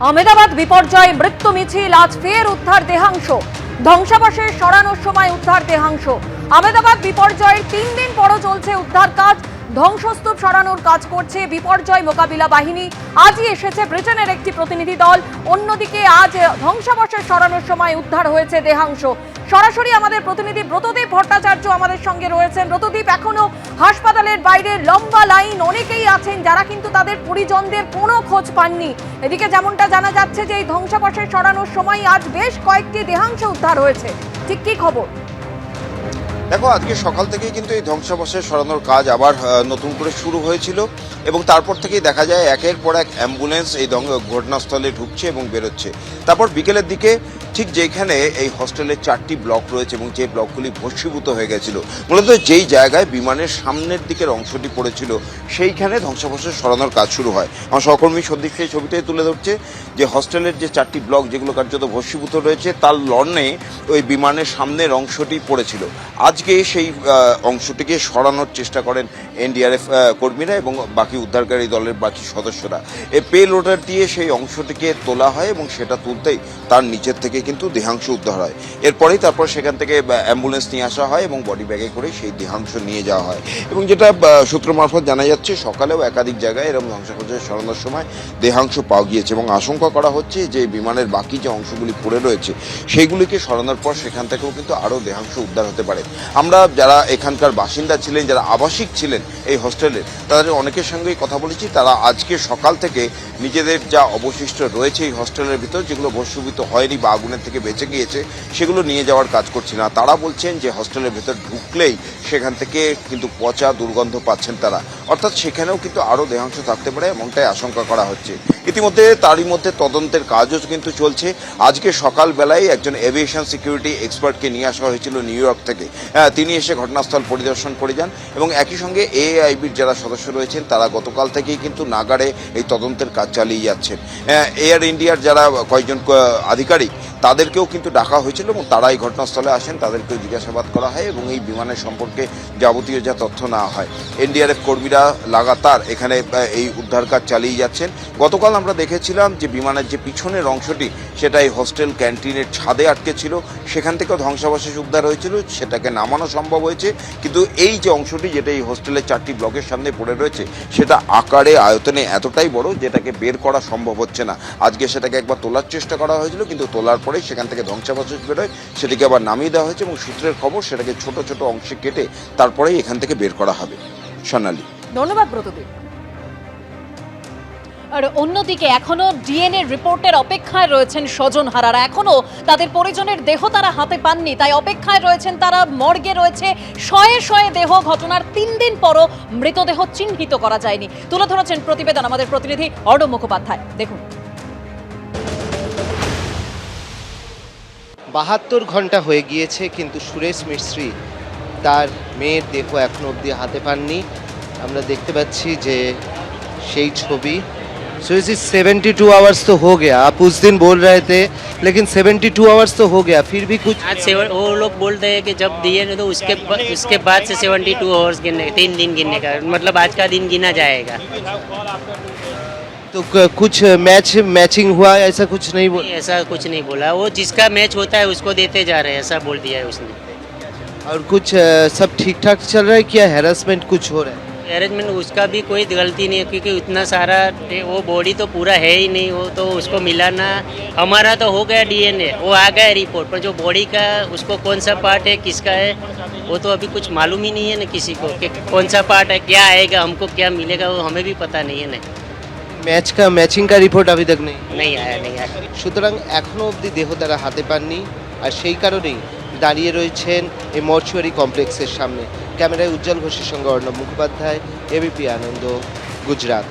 আহমেদাবাদ বিপর্যয় মৃত্যু মিছিল, আজ ফের উদ্ধার দেহাংশ। ধ্বংসাবশেষ সরানোর সময় উদ্ধার দেহাংশ। আহমেদাবাদ বিপর্যয়ের 3 দিন পরও চলছে উদ্ধার কাজ। ধ্বংসস্তূপ সরানোর কাজ করছে বিপর্যয় মোকাবিলা বাহিনী। আজই এসেছে ব্রিটেনের একটি প্রতিনিধি দল। অন্যদিকে আজ ধ্বংসাবশেষ সরানোর সময় উদ্ধার হয়েছে দেহাংশ। সরাসরি আমাদের প্রতিনিধি ব্রতদীপ ভট্টাচার্য আমাদের সঙ্গে রয়েছেন। ব্রতদীপ, এখনো হাসপাতালের বাইরে লম্বা লাইন, অনেকেই আছেন যারা কিন্তু তাদের পরিজনদের কোনো খোঁজ পাননি। এদিকে যেমনটা জানা যাচ্ছে যে এই ধ্বংসাবশেষ সরানোর সময় আজ বেশ কয়েকটি দেহাংশ উদ্ধার হয়েছে, ঠিক কি খবর? দেখো, আজকে সকাল থেকেই কিন্তু এই ধ্বংসাবশেষ সরানোর কাজ আবার নতুন করে শুরু হয়েছিল এবং তারপর থেকেই দেখা যায় একের পর এক অ্যাম্বুলেন্স এই ঘটনাস্থলে ঢুকছে এবং বেরোচ্ছে। তারপর বিকেলের দিকে ঠিক যেখানে এই হস্টেলের 4টি ব্লক রয়েছে এবং যে ব্লকগুলি ভস্মীভূত হয়ে গেছিল, মূলত যেই জায়গায় বিমানের সামনের দিকের অংশটি পড়েছিল সেইখানে ধ্বংসাবশেষ সরানোর কাজ শুরু হয়। আমার সহকর্মী সন্দীপ সেই ছবিটাই তুলে ধরছে যে হস্টেলের যে 4টি ব্লক যেগুলো কার্যত ভস্মীভূত রয়েছে তার লর্নে ওই বিমানের সামনের অংশটি পড়েছিল। আজকে সেই অংশটিকে সরানোর চেষ্টা করেন এনডিআরএফ কর্মীরা এবং বাকি উদ্ধারকারী দলের বাকি সদস্যরা। এই পে লোডার দিয়ে সেই অংশটিকে তোলা হয় এবং সেটা তুলতেই তার নিচের থেকে কিন্তু দেহাংশ উদ্ধার হয়। এরপরেই তারপর সেখান থেকে অ্যাম্বুলেন্স নিয়ে আসা হয় এবং বডি ব্যাগে করে সেই দেহাংশ নিয়ে যাওয়া হয়। এবং যেটা সূত্র মারফত জানা যাচ্ছে, সকালেও একাধিক জায়গায় এরকম ধ্বংসাবশেষ সরানোর সময় দেহাংশ পাওয়া গিয়েছে এবং আশঙ্কা করা হচ্ছে যে বিমানের বাকি যে অংশগুলি পড়ে রয়েছে সেইগুলিকে সরানোর পর সেখান থেকেও কিন্তু আরও দেহাংশ উদ্ধার হতে পারে। আমরা যারা এখানকার বাসিন্দা ছিলেন, যারা আবাসিক ছিলেন এই হস্টেলের, তাদের অনেকের সঙ্গেই কথা বলেছি। তারা আজকে সকাল থেকে নিজেদের যা অবশিষ্ট রয়েছে এই হস্টেলের ভিতর, যেগুলো ভস্মীভূত হয়নি বা আগুনের থেকে বেঁচে গিয়েছে, সেগুলো নিয়ে যাওয়ার কাজ করছে না। তারা বলছেন যে হস্টেলের ভেতর ঢুকলেই সেখান থেকে কিন্তু পচা দুর্গন্ধ পাচ্ছেন তারা, অর্থাৎ সেখানেও কিন্তু আরও দেহাংশ থাকতে পারে এমনটাই আশঙ্কা করা হচ্ছে। ইতিমধ্যে তারই মধ্যে তদন্তের কাজও কিন্তু চলছে। আজকে সকালবেলায় একজন এভিয়েশন সিকিউরিটি এক্সপার্টকে নিয়ে আসা হয়েছিল নিউ ইয়র্ক থেকে। তিনি এসে ঘটনাস্থল পরিদর্শন করে যান এবং একই সঙ্গে এআইবির যারা সদস্য রয়েছেন তারা গতকাল থেকেই কিন্তু নাগাড়ে এই তদন্তের কাজ চালিয়ে যাচ্ছেন। এয়ার ইন্ডিয়ার যারা কয়েকজন আধিকারিক তাদেরকেও কিন্তু ডাকা হয়েছিল এবং তারা এই ঘটনাস্থলে আসেন, তাদেরকেও জিজ্ঞাসাবাদ করা হয় এবং এই বিমানের সম্পর্কে যাবতীয় যা তথ্য নেওয়া হয়। এনডিআরএফ কর্মীরা লাগাতার এখানে এই উদ্ধার কাজ চালিয়ে যাচ্ছেন। গতকাল আমরা দেখেছিলাম যে বিমানের যে পিছনের অংশটি সেটা এই হোস্টেল ক্যান্টিনের ছাদে আটকে ছিল, সেখান থেকেও ধ্বংসাবশেষ উদ্ধার হয়েছিল, সেটাকে নামানো সম্ভব হয়েছে। কিন্তু এই যে অংশটি যেটা এই হোস্টেলের 4টি ব্লকের সামনে পড়ে রয়েছে সেটা আকারে আয়তনে এতটাই বড় যেটাকে বের করা সম্ভব হচ্ছে না। আজকে সেটাকে একবার তোলার চেষ্টা করা হয়েছিল, কিন্তু তোলার পরেই সেখান থেকে ধ্বংসাবশেষ বেরোয়, সেটিকে আবার নামিয়ে দেওয়া হয়েছে এবং সূত্রের খবর সেটাকে ছোট ছোট অংশে কেটে তারপরেই এখান থেকে বের করা হবে। সোনালী, ধন্যবাদ ব্রতদীপ। আর অন্যদিকে এখনো ডিএনএ রিপোর্টের অপেক্ষায় রয়েছেন স্বজনহারারা। এখনো তাদের পরিজনের দেহ তারা হাতে পাননি, তাই অপেক্ষায় রয়েছেন তারা। মর্গে রয়েছে শয়ে শয়ে দেহ। ঘটনার 3 দিন পরও মৃতদেহ চিহ্নিত করা যায়নি। তুলে ধরেছেন প্রতিবেদন আমাদের প্রতিনিধি অর্ণব মুখোপাধ্যায়। দেখুন। 72 ঘন্টা হয়ে গিয়েছে কিন্তু সুরেশ মিস্ত্রি তার মেয়ের দেহ এখনো অবধি হাতে পাননি। আমরা দেখতে পাচ্ছি যে সেই ছবি। सुरेश जी 72 आवर्स तो हो गया, आप उस दिन बोल रहे थे, लेकिन 72 आवर्स तो हो गया, फिर भी कुछ आज वो लोग बोलते हैं कि जब दिए तो उसके बाद से 72 आवर्स गिनने, 3 दिन गिनने का मतलब आज का दिन गिना जाएगा। तो कुछ मैचिंग हुआ, ऐसा कुछ नहीं बोला? ऐसा कुछ नहीं बोला, वो जिसका मैच होता है उसको देते जा रहे हैं, ऐसा बोल दिया है उसने। और कुछ सब ठीक ठाक चल रहा है क्या, हैरेसमेंट कुछ हो रहा है? अरेंजमेंट उसका भी कोई गलती नहीं है क्योंकि इतना सारा वो बॉडी तो पूरा है ही नहीं, वो तो उसको मिलाना। हमारा तो हो गया डीएनए, वो आ गया रिपोर्ट, पर जो बॉडी का उसको कौन सा पार्ट है किसका है वो तो अभी कुछ मालूम ही नहीं है ना किसी को कि कौन सा पार्ट है, क्या आएगा, हमको क्या मिलेगा वो हमें भी पता नहीं है ना। मैचिंग का रिपोर्ट अभी तक नहीं आया। সুতরাং এখনো অবধি দেহ তারা হাতে পাননি, আর সেই কারণেই দাঁড়িয়ে রয়েছেন এই মর্চুয়ারি কমপ্লেক্সের সামনে। ক্যামেরায় উজ্জ্বল ঘোষের সঙ্গে অর্ণব মুখোপাধ্যায়, এবিপি আনন্দ, গুজরাট।